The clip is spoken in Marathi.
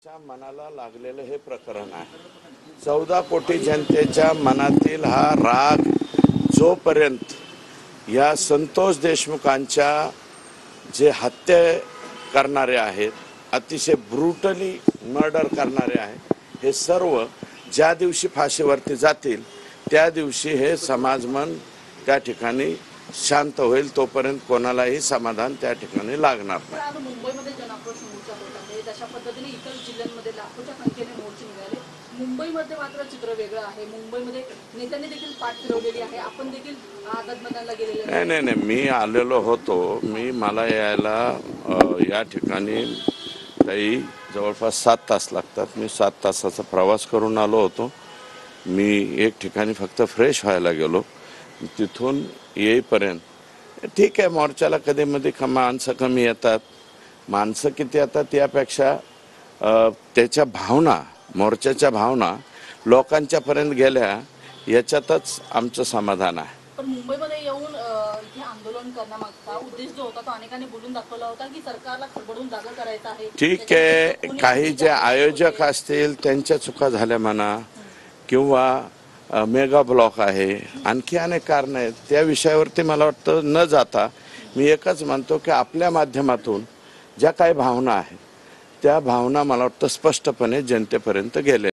च्या मनाला लागलेलं हे प्रकरण आहे। 14 कोटी जनतेच्या मनातील हा राग जोपर्यंत या संतोष देशमुखांच्या जे हत्या करणारे आहेत, अतिशय ब्रुटली मर्डर करणारे आहेत, हे सर्व ज्या दिवशी फाशीवरती जातील त्या दिवशी हे समाजमन त्या ठिकाणी शांत होईल। तोपर्यंत कोणालाही समाधान त्या ठिकाणी लागणार नाही। मुंबईमध्ये जनाक्रोश मोर्चा होत आहे, तशा पद्धतीने इतर जिल्ह्यांमध्ये लाखोच्या संख्येने मोर्चे निघाले। मुंबईमध्ये मात्र चित्र वेगळं आहे। मुंबईमध्ये नेत्यांनी देखील पाठ फिरवलेली आहे, आपण देखील आझाद गेलेले नाही, मी आलेलो होतो। मला यायला या ठिकाणी काही जवळपास 7 तास लागतात। मी 7 तासाचा प्रवास करून आलो होतो। मी एक ठिकाणी फक्त फ्रेश व्हायला गेलो, तिथून येईपर्यंत ठीक आहे। मोर्चाला कधी मध्ये माणसं कमी येतात, माणसं किती येतात यापेक्षा त्याच्या भावना, मोर्चाच्या भावना लोकांच्या पर्यंत गेल्या याच्यातच आमचं समाधान आहे। पण मुंबईमध्ये येऊन इथे आंदोलन करण्यामागचा उद्देश जो होता तो अनेकांनी बोलून दाखवला होता की सरकारला खडबडून जागा करायचं आहे। ठीक आहे, काही जे आयोजक असतील त्यांच्या चुका झाल्या म्हणा, किंवा मेगा ब्लॉक आहे, आणखी अनेक कारण आहेत। त्या विषयावरती मला वाटतं न जाता मी एकच म्हणतो की आपल्या माध्यमातून ज्या काही भावना आहेत त्या भावना मला वाटतं स्पष्टपणे जनतेपर्यंत गेल्या।